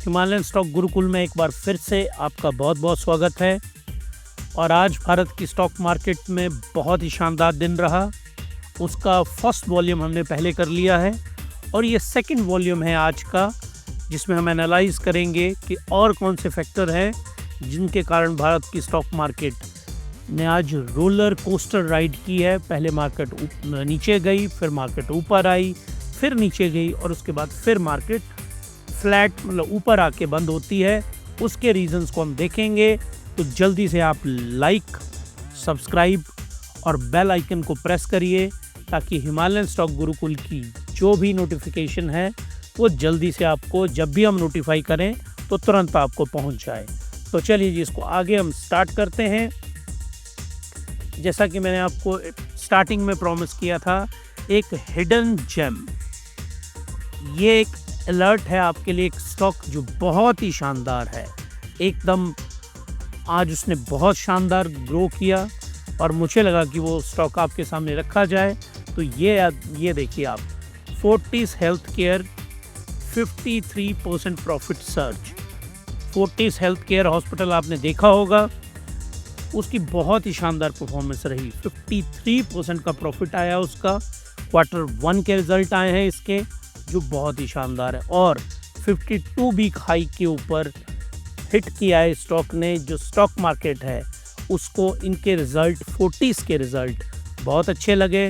Himalayan stock Gurukul में एक बार फिर से आपका बहुत बहुत स्वागत है। और आज भारत की स्टॉक मार्केट में बहुत ही शानदार दिन रहा। उसका फर्स्ट वॉल्यूम हमने पहले कर लिया है और ये सेकंड वॉल्यूम है आज का, जिसमें हम एनालाइज करेंगे कि और कौन से फैक्टर हैं जिनके कारण भारत की स्टॉक मार्केट ने आज रोलर कोस्टर राइड की है। पहले मार्केट नीचे गई, फिर मार्केट ऊपर आई, फिर नीचे गई और उसके बाद फिर मार्केट फ्लैट मतलब ऊपर आके बंद होती है। उसके रीजंस को हम देखेंगे। तो जल्दी से आप लाइक, सब्सक्राइब और बेल आइकन को प्रेस करिए ताकि हिमालयन स्टॉक गुरुकुल की जो भी नोटिफिकेशन है वो जल्दी से आपको जब भी हम नोटिफाई करें तो तुरंत आपको पहुंच जाए। तो चलिए जी, इसको आगे हम स्टार्ट करते हैं। जैसा कि मैंने आपको स्टार्टिंग में प्रॉमिस किया था, एक हिडन जेम, ये एक अलर्ट है आपके लिए। एक स्टॉक जो बहुत ही शानदार है, एकदम आज उसने बहुत शानदार ग्रो किया और मुझे लगा कि वो स्टॉक आपके सामने रखा जाए। तो ये देखिए आप, Fortis health care 53% profit surge. Fortis health care hospital आपने देखा होगा, उसकी बहुत ही शानदार परफॉर्मेंस रही। 53% का प्रॉफिट आया उसका। Q1 के रिजल्ट आए हैं इसके जो बहुत ही शानदार है और 52 वीक हाई के ऊपर हिट किया है स्टॉक ने। जो स्टॉक मार्केट है उसको इनके रिजल्ट, फोर्टिस के रिजल्ट बहुत अच्छे लगे।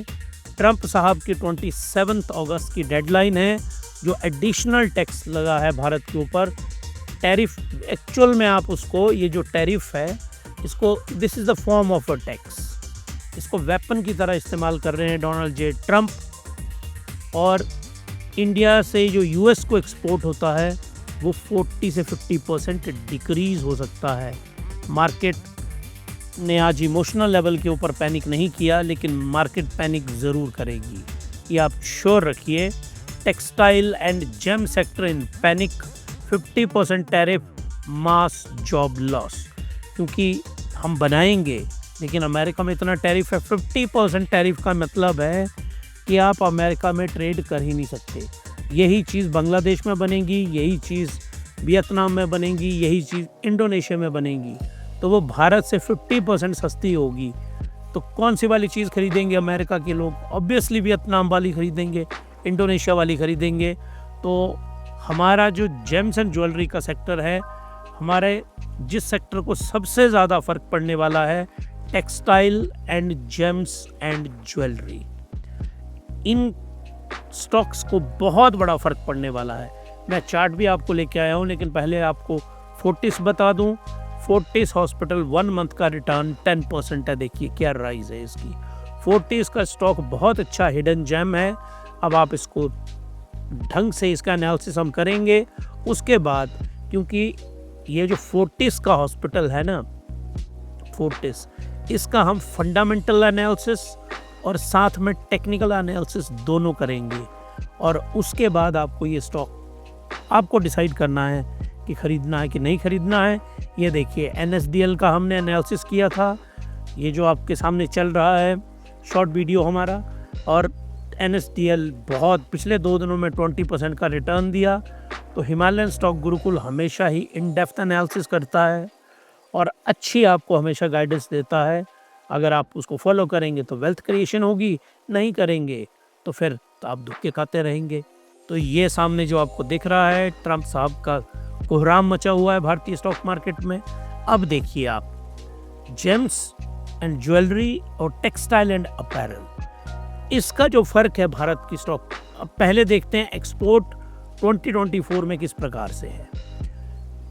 ट्रंप साहब की 27 अगस्त की डेडलाइन है। जो एडिशनल टैक्स लगा है भारत के ऊपर, टैरिफ, एक्चुअल में आप उसको, ये जो टैरिफ है इसको, this is the form of a tax, इसको वेपन की तरह इस्तेमाल कर रहे हैं डोनाल्ड जे ट्रंप। और इंडिया से जो यूएस को एक्सपोर्ट होता है वो 40 से 50% डिक्रीज़ हो सकता है। मार्केट ने आज इमोशनल लेवल के ऊपर पैनिक नहीं किया, लेकिन मार्केट पैनिक ज़रूर करेगी, ये आप श्योर रखिए। Textile and gem sector in panic, 50% tariff, mass job loss. क्योंकि हम बनाएंगे लेकिन अमेरिका में इतना टैरिफ है। 50% टैरिफ का मतलब है कि आप अमेरिका में ट्रेड कर ही नहीं सकते। यही चीज़ बांग्लादेश में बनेगी, यही चीज़ वियतनाम में बनेगी, यही चीज़ इंडोनेशिया में बनेगी। तो वो भारत से 50% सस्ती होगी। तो कौन सी वाली चीज़ खरीदेंगे अमेरिका के लोग? ऑब्वियसली वियतनाम वाली खरीदेंगे, इंडोनेशिया वाली खरीदेंगे। तो हमारा जो जेम्स एंड ज्वेलरी का सेक्टर है, हमारे जिस सेक्टर को सबसे ज़्यादा फ़र्क पड़ने वाला है, textile and James and jewellery, in stocks को बहुत बड़ा फ़र्क पड़ने वाला है। मैं चार्ट भी आपको लेके आया हूँ, लेकिन पहले आपको फोर्टिस बता दूँ। फोर्टिस हॉस्पिटल 1 मंथ का रिटर्न 10% है। देखिए क्या राइज है इसकी। फोर्टिस का स्टॉक बहुत अच्छा हिडन जेम है। अब आप इसको ढंग से, इसका एनालिसिस हम करेंगे उसके बाद, क्योंकि ये जो फोर्टिस का हॉस्पिटल है ना, फोर्टिस, इसका हम फंडामेंटल एनालिसिस और साथ में टेक्निकल एनालिसिस दोनों करेंगे। और उसके बाद आपको ये स्टॉक, आपको डिसाइड करना है कि ख़रीदना है कि नहीं ख़रीदना है। ये देखिए NSDL का हमने एनालिसिस किया था, ये जो आपके सामने चल रहा है शॉर्ट वीडियो हमारा। और NSDL बहुत पिछले 2 दिनों में 20% का रिटर्न दिया। तो हिमालयन स्टॉक गुरुकुल हमेशा ही इन डेप्थ एनालिसिस करता है और अच्छी आपको हमेशा गाइडेंस देता है। अगर आप उसको फॉलो करेंगे तो वेल्थ क्रिएशन होगी, नहीं करेंगे तो फिर तो आप धक्के खाते रहेंगे। तो ये सामने जो आपको दिख रहा है, ट्रंप साहब का कोहराम मचा हुआ है भारतीय स्टॉक मार्केट में। अब देखिए आप, जेम्स एंड ज्वेलरी और टेक्सटाइल एंड अपैरल, इसका जो फ़र्क है भारत की स्टॉक। अब पहले देखते हैं एक्सपोर्ट 2024 में किस प्रकार से है।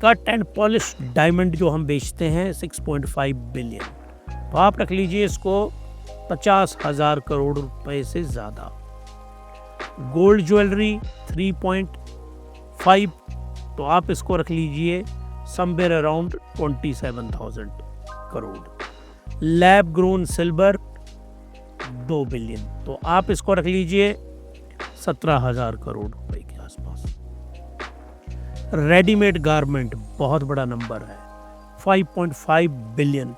कट एंड पॉलिश डायमंड जो हम बेचते हैं 6.5 बिलियन, तो आप रख लीजिए इसको 50,000 करोड़ रुपए से ज़्यादा। गोल्ड ज्वेलरी 3.5, तो आप इसको रख लीजिए somewhere around 27,000 crore. Lab grown silver 2 billion, तो आप इसको रख लीजिए 17,000 करोड़ रुपए के आसपास। रेडीमेड गारमेंट बहुत बड़ा नंबर है, 5.5 बिलियन,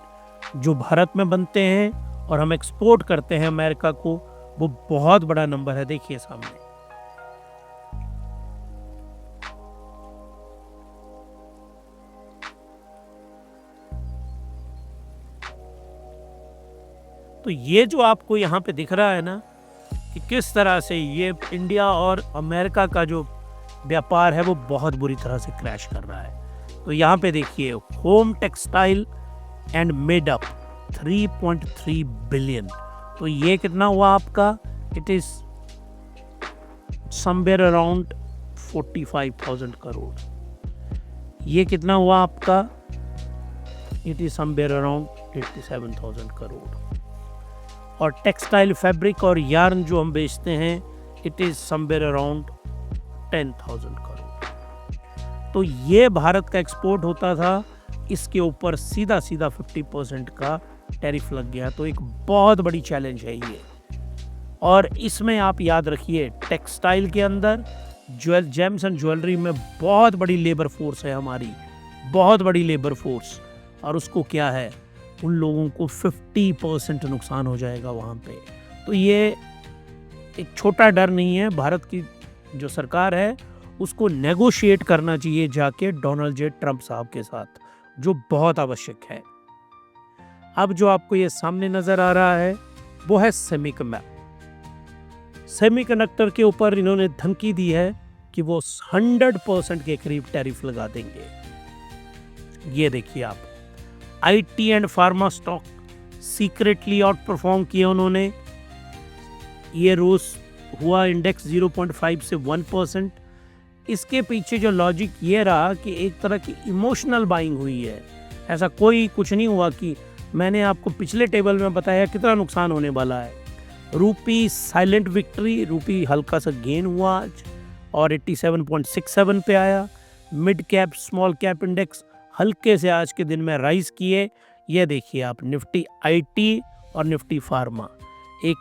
जो भारत में बनते हैं और हम एक्सपोर्ट करते हैं अमेरिका को, वो बहुत बड़ा नंबर है। देखिए सामने तो ये जो आपको यहाँ पे दिख रहा है ना कि किस तरह से ये इंडिया और अमेरिका का जो व्यापार है वो बहुत बुरी तरह से क्रैश कर रहा है। तो यहाँ पे देखिए home textile and made up 3.3 billion. तो ये कितना हुआ आपका? It is somewhere around 45,000 crore. ये कितना हुआ आपका? It is somewhere around 87,000 crore. और टेक्सटाइल फैब्रिक और यार्न जो हम बेचते हैं it is somewhere around 10,000 crore. तो ये भारत का एक्सपोर्ट होता था, इसके ऊपर सीधा 50% का टैरिफ लग गया। तो एक बहुत बड़ी चैलेंज है ये। और इसमें आप याद रखिए टेक्सटाइल के अंदर जेम्स एंड ज्वेलरी में बहुत बड़ी लेबर फोर्स है हमारी, बहुत बड़ी लेबर फोर्स। और उसको क्या है, उन लोगों को 50% नुकसान हो जाएगा वहाँ पे। तो ये एक छोटा डर नहीं है। भारत की जो सरकार है उसको नेगोशिएट करना चाहिए जाके डोनाल्ड जे ट्रंप साहब के साथ, जो बहुत आवश्यक है। अब जो आपको ये सामने नजर आ रहा है वो है सेमीकंडक्टर के ऊपर इन्होंने धमकी दी है कि वो 100% के करीब टैरिफ लगा देंगे। ये देखिए आप, IT and pharma stock secretly out perform किया उन्होंने। ये रोज हुआ इंडेक्स 0.5 से 1%। इसके पीछे जो लॉजिक ये रहा कि एक तरह की इमोशनल बाइंग हुई है। ऐसा कोई कुछ नहीं हुआ कि मैंने आपको पिछले टेबल में बताया कितना नुकसान होने वाला है। रूपी साइलेंट विक्ट्री, रूपी हल्का सा गेन हुआ आज और 87.67 पे आया। Mid cap small cap index हल्के से आज के दिन में राइज किए। ये देखिए आप, निफ्टी आईटी और निफ्टी फार्मा एक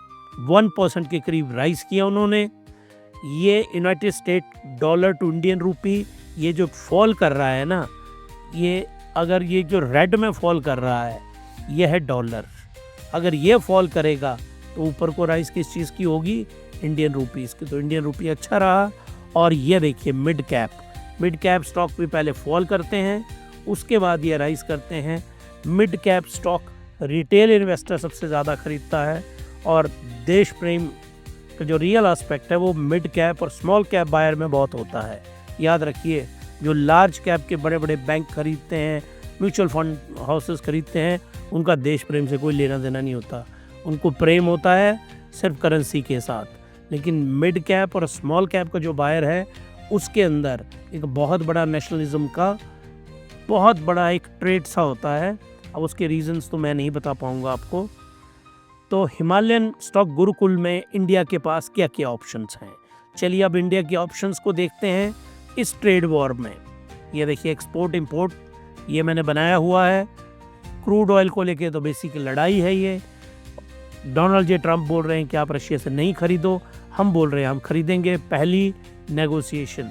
1% के करीब राइज किया उन्होंने। ये United State dollar to Indian rupee ये जो फॉल कर रहा है ना, ये अगर ये जो रेड में फॉल कर रहा है ये है डॉलर। अगर ये फॉल करेगा तो ऊपर को राइज किस चीज़ की होगी? इंडियन रूपीज़ की। तो इंडियन रूपी अच्छा रहा। और ये देखिए मिड कैप स्टॉक भी पहले फॉल करते हैं, उसके बाद ये राइज करते हैं। Mid cap stock retail investor सबसे ज़्यादा खरीदता है और देश प्रेम का जो रियल एस्पेक्ट है वो मिड कैप और स्मॉल कैप बायर में बहुत होता है। याद रखिए, जो लार्ज कैप के बड़े बड़े बैंक खरीदते हैं, म्यूचुअल फंड हाउसेस खरीदते हैं, उनका देश प्रेम से कोई लेना देना नहीं होता। उनको प्रेम होता है सिर्फ करेंसी के साथ। लेकिन मिड कैप और स्मॉल कैप का जो बायर है उसके अंदर एक बहुत बड़ा नेशनलिज्म का बहुत बड़ा एक ट्रेड सा होता है। अब उसके रीजंस तो मैं नहीं बता पाऊंगा आपको। तो हिमालयन स्टॉक गुरुकुल में इंडिया के पास क्या क्या ऑप्शंस हैं, चलिए अब इंडिया के ऑप्शंस को देखते हैं इस ट्रेड वॉर में। ये देखिए एक्सपोर्ट इंपोर्ट ये मैंने बनाया हुआ है। क्रूड ऑयल को लेके तो बेसिक लड़ाई है ये। डोनाल्ड जे ट्रंप बोल रहे हैं कि आप रशिया से नहीं खरीदो, हम बोल रहे हैं हम खरीदेंगे। पहली नेगोशिएशन,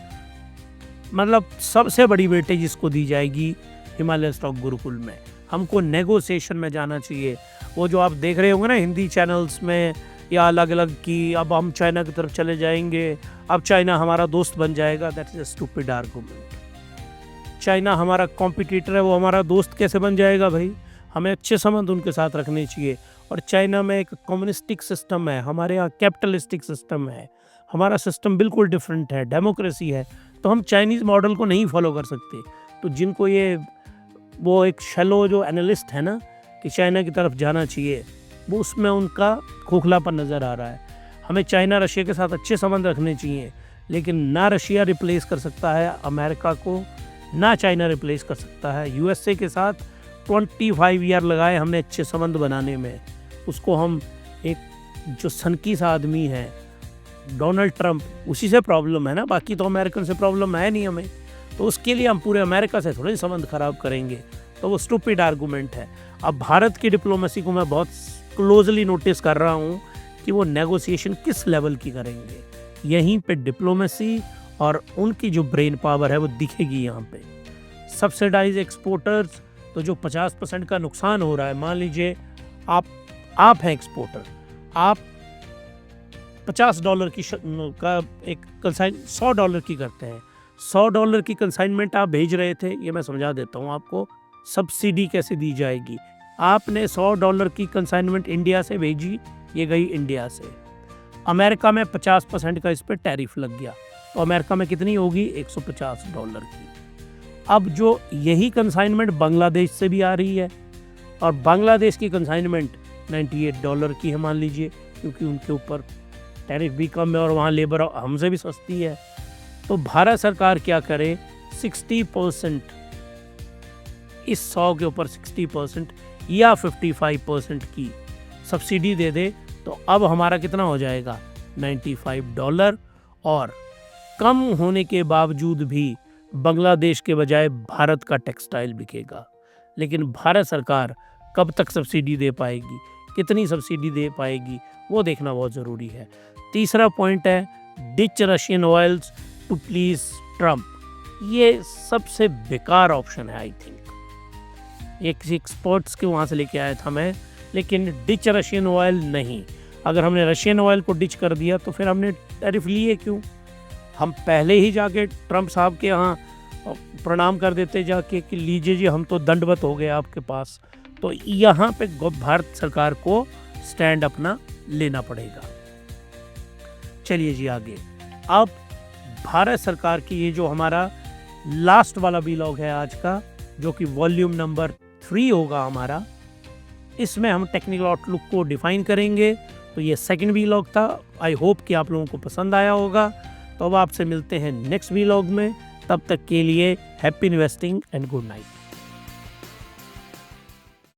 मतलब सबसे बड़ी वेटेज इसको दी जाएगी हिमालयन स्टॉक गुरुकुल में। हमको नेगोशिएशन में जाना चाहिए। वो जो आप देख रहे होंगे ना हिंदी चैनल्स में या अलग अलग कि अब हम चाइना की तरफ चले जाएंगे, अब चाइना हमारा दोस्त बन जाएगा, that is a stupid argument. China हमारा कॉम्पिटिटर है, वो हमारा दोस्त कैसे बन जाएगा भाई? हमें अच्छे संबंध उनके साथ रखने चाहिए। और चाइना में एक कम्युनिस्टिक सिस्टम है, हमारे यहाँ कैपिटलिस्टिक सिस्टम है। हमारा सिस्टम बिल्कुल डिफरेंट है, डेमोक्रेसी है। तो हम चाइनीज़ मॉडल को नहीं फॉलो कर सकते। तो जिनको ये वो एक शैलो जो एनालिस्ट है ना कि चाइना की तरफ जाना चाहिए, वो उसमें उनका खोखलापन नज़र आ रहा है। हमें चाइना रशिया के साथ अच्छे संबंध रखने चाहिए, लेकिन ना रशिया रिप्लेस कर सकता है अमेरिका को, ना चाइना रिप्लेस कर सकता है यूएसए के साथ। 25 ईयर लगाए हमने अच्छे संबंध बनाने में। उसको हम एक जो सनकी सा आदमी है डोनाल्ड ट्रंप, उसी से प्रॉब्लम है ना, बाकी तो अमेरिकन से प्रॉब्लम है नहीं हमें। तो उसके लिए हम पूरे अमेरिका से थोड़े संबंध खराब करेंगे। तो वो स्टूपिड आर्गूमेंट है। अब भारत की डिप्लोमेसी को मैं बहुत क्लोजली नोटिस कर रहा हूँ कि वो नेगोशिएशन किस लेवल की करेंगे। यहीं पे डिप्लोमेसी और उनकी जो ब्रेन पावर है वो दिखेगी यहाँ पे। सब्सिडाइज एक्सपोर्टर्स, तो जो 50% का नुकसान हो रहा है, मान लीजिए आप हैं एक्सपोर्टर, आप $50 की का एक कंसाइन $100 की करते हैं। $100 की कंसाइनमेंट आप भेज रहे थे, ये मैं समझा देता हूँ आपको। सब्सिडी कैसे दी जाएगी? आपने $100 की कंसाइनमेंट इंडिया से भेजी, ये गई इंडिया से। अमेरिका में 50% का इस पर टैरिफ लग गया, तो अमेरिका में कितनी होगी? $150 की। अब जो यही कंसाइनमेंट बांग्लादेश से भी आ रही है, और बांग्लादेश की कंसाइनमेंट $98 की है मान लीजिए, क्योंकि उनके ऊपर टैरिफ भी कम है और वहाँ लेबर हमसे भी सस्ती है। तो भारत सरकार क्या करे, 60% इस 100 के ऊपर 60% या 55% की सब्सिडी दे दे, तो अब हमारा कितना हो जाएगा? $95। और कम होने के बावजूद भी बांग्लादेश के बजाय भारत का टेक्सटाइल बिकेगा। लेकिन भारत सरकार कब तक सब्सिडी दे पाएगी, कितनी सब्सिडी दे पाएगी, वो देखना बहुत ज़रूरी है। तीसरा पॉइंट है ditch Russian oils to please Trump. ये सबसे बेकार ऑप्शन है आई थिंक। ये किसी एक्सपर्ट्स के वहाँ से लेके आया था मैं, लेकिन डिच रशियन ऑयल नहीं। अगर हमने रशियन ऑयल को डिच कर दिया तो फिर हमने टैरिफ लिए क्यों? हम पहले ही जाके ट्रम्प साहब के यहाँ प्रणाम कर देते जाके कि लीजिए जी, हम तो दंडवत हो गए आपके पास। तो यहाँ पे भारत सरकार को स्टैंड अपना लेना पड़ेगा। चलिए जी आगे। अब भारत सरकार की ये जो हमारा लास्ट वाला व्लॉग है आज का, जो कि वॉल्यूम नंबर 3 होगा हमारा, इसमें हम टेक्निकल आउटलुक को डिफाइन करेंगे। तो ये सेकंड व्लॉग था। आई होप कि आप लोगों को पसंद आया होगा। तो अब आपसे मिलते हैं नेक्स्ट व्लॉग में। तब तक के लिए happy investing and good night.